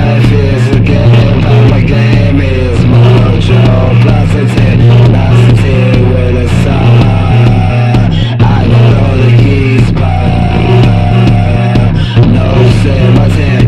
life is a game, but my game is mojo. Velocity with a sign. I got all the keys, but no say my team.